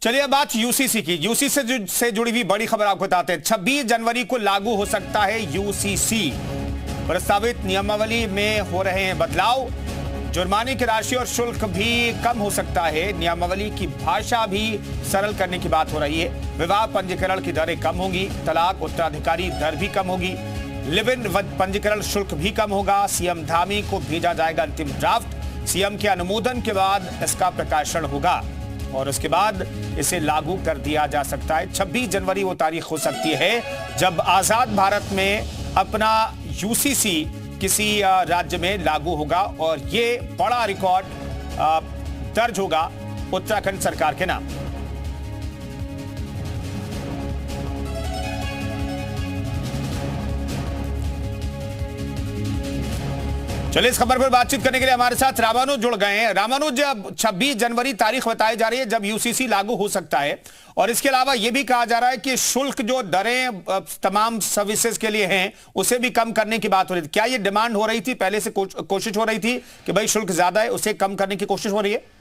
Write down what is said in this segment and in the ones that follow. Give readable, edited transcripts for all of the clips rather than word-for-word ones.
चलिए अब बात यूसीसी की। यूसीसी से जुड़ी हुई बड़ी खबर आपको बताते हैं। 26 जनवरी को लागू हो सकता है यूसीसी। प्रस्तावित नियमावली में हो रहे हैं बदलाव। जुर्माने की राशि और शुल्क भी कम हो सकता है। नियमावली की भाषा भी सरल करने की बात हो रही है। विवाह पंजीकरण की दरें कम होंगी। तलाक उत्तराधिकारी दर भी कम होगी। लिव इन पंजीकरण शुल्क भी कम होगा। सीएम धामी को भेजा जाएगा अंतिम ड्राफ्ट। सीएम के अनुमोदन के बाद इसका प्रकाशन होगा और उसके बाद इसे लागू कर दिया जा सकता है। 26 जनवरी वो तारीख हो सकती है जब आजाद भारत में अपना यूसीसी किसी राज्य में लागू होगा और ये बड़ा रिकॉर्ड दर्ज होगा उत्तराखंड सरकार के नाम। चलिए इस खबर पर बातचीत करने के लिए हमारे साथ रामानुज जुड़ गए हैं। रामानुज, 26 जनवरी तारीख बताई जा रही है जब यूसीसी लागू हो सकता है और इसके अलावा यह भी कहा जा रहा है कि शुल्क जो दरें तमाम सर्विसेज के लिए हैं उसे भी कम करने की बात हो रही थी। क्या ये डिमांड हो रही थी, पहले से कोशिश हो रही थी कि भाई शुल्क ज्यादा है उसे कम करने की कोशिश हो रही है?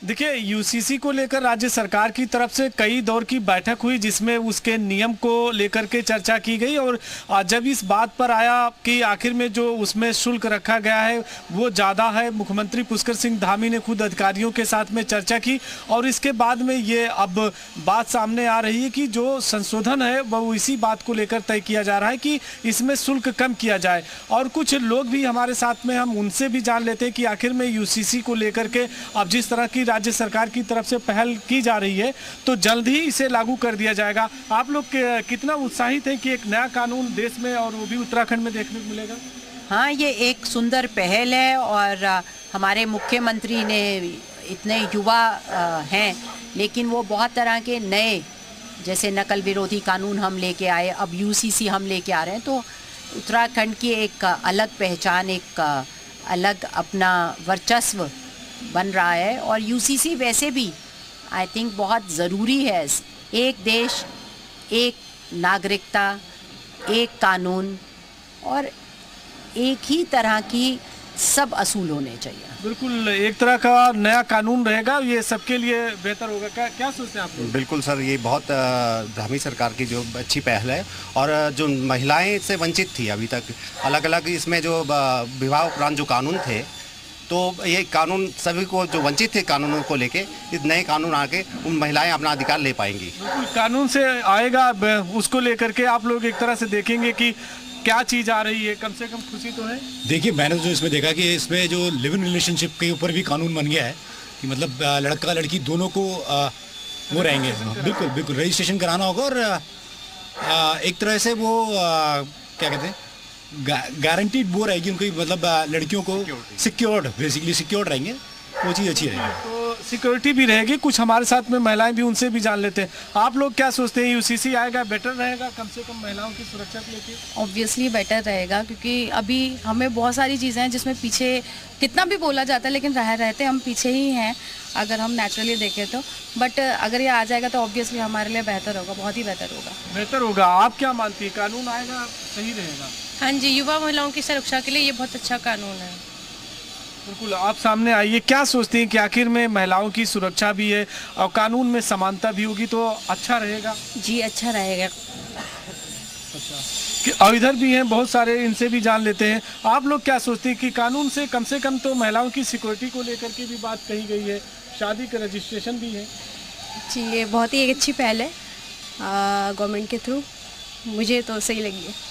देखिए, यूसीसी को लेकर राज्य सरकार की तरफ से कई दौर की बैठक हुई जिसमें उसके नियम को लेकर के चर्चा की गई और जब इस बात पर आया कि आखिर में जो उसमें शुल्क रखा गया है वो ज़्यादा है, मुख्यमंत्री पुष्कर सिंह धामी ने खुद अधिकारियों के साथ में चर्चा की और इसके बाद में ये अब बात सामने आ रही है कि जो संशोधन है वो इसी बात को लेकर तय किया जा रहा है कि इसमें शुल्क कम किया जाए। और कुछ लोग भी हमारे साथ में, हम उनसे भी जान लेते हैं कि आखिर में यूसीसी को लेकर के अब जिस तरह की राज्य सरकार की तरफ से पहल की जा रही है तो जल्द ही इसे लागू कर दिया जाएगा। आप लोग कितना उत्साहित है कि एक नया कानून देश में और वो भी उत्तराखंड में देखने को मिलेगा? हाँ, ये एक सुंदर पहल है और हमारे मुख्यमंत्री ने, इतने युवा हैं लेकिन वो बहुत तरह के नए, जैसे नकल विरोधी कानून हम लेके आए, अब यूसीसी हम लेके आ रहे हैं, तो उत्तराखंड की एक अलग पहचान, एक अलग अपना वर्चस्व बन रहा है। और यूसीसी वैसे भी आई थिंक बहुत ज़रूरी है। एक देश, एक नागरिकता, एक कानून और एक ही तरह की सब असूल होने चाहिए। बिल्कुल, एक तरह का नया कानून रहेगा, ये सबके लिए बेहतर होगा। क्या सोचते हैं आप लोग? बिल्कुल सर, ये बहुत धामी सरकार की जो अच्छी पहल है और जो महिलाएं इससे वंचित थी अभी तक, अलग अलग इसमें जो विवाह उपरांत जो कानून थे, तो ये कानून सभी को जो वंचित थे कानूनों को लेके, इस नए कानून आके उन महिलाएं अपना अधिकार ले पाएंगी। कानून से आएगा उसको लेकर के आप लोग एक तरह से देखेंगे कि क्या चीज़ आ रही है, कम से कम खुशी तो है। देखिए, मैंने जो इसमें देखा कि इसमें जो लिव इन रिलेशनशिप के ऊपर भी कानून बन गया है कि मतलब लड़का लड़की दोनों को वो रहेंगे। बिल्कुल बिल्कुल रजिस्ट्रेशन कराना होगा और एक तरह से वो क्या कहते हैं, गारंटीड वो रहेगी उनकी, मतलब लड़कियों को सिक्योर्ड, बेसिकली सिक्योर्ड रहेंगे, वो चीज़ अच्छी रहेगी। तो सिक्योरिटी भी रहेगी। कुछ हमारे साथ में महिलाएं भी, उनसे भी जान लेते हैं। आप लोग क्या सोचते हैं, यूसीसी आएगा बेटर रहेगा कम से कम महिलाओं की सुरक्षा को लेकर? ऑब्वियसली बेटर रहेगा क्योंकि अभी हमें बहुत सारी चीज़ें हैं जिसमें पीछे कितना भी बोला जाता है लेकिन रहते हम पीछे ही हैं अगर हम नेचुरली देखें तो। बट अगर ये आ जाएगा तो ऑब्वियसली हमारे लिए बेहतर होगा, बहुत ही बेहतर होगा। बेहतर होगा। आप क्या मानती है, कानून आएगा सही रहेगा? हाँ जी, युवा महिलाओं की सुरक्षा के लिए ये बहुत अच्छा कानून है। बिल्कुल, आप सामने आइए, क्या सोचते हैं कि आखिर में महिलाओं की सुरक्षा भी है और कानून में समानता भी होगी तो अच्छा रहेगा? जी अच्छा रहेगा। अच्छा, और इधर भी हैं बहुत सारे, इनसे भी जान लेते हैं। आप लोग क्या सोचते हैं कि कानून से कम तो महिलाओं की सिक्योरिटी को लेकर के भी बात कही गई है, शादी का रजिस्ट्रेशन भी है। जी, ये बहुत ही एक अच्छी पहल है गवर्नमेंट के थ्रू, मुझे तो सही लगी है।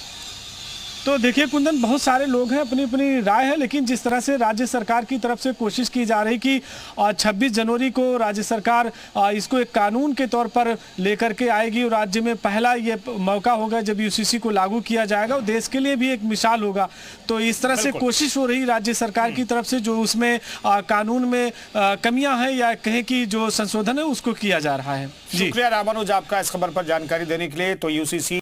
तो देखिए कुंदन, बहुत सारे लोग हैं, अपनी अपनी राय है, लेकिन जिस तरह से राज्य सरकार की तरफ से कोशिश की जा रही कि 26 जनवरी को राज्य सरकार इसको एक कानून के तौर पर लेकर के आएगी और राज्य में पहला ये मौका होगा जब यूसीसी को लागू किया जाएगा और देश के लिए भी एक मिसाल होगा। तो इस तरह से कोशिश हो रही राज्य सरकार की तरफ से, जो उसमें कानून में कमियां हैं या कहें कि जो संशोधन है उसको किया जा रहा है। शुक्रिया रामानुज आपका इस खबर पर जानकारी देने के लिए। तो यूसीसी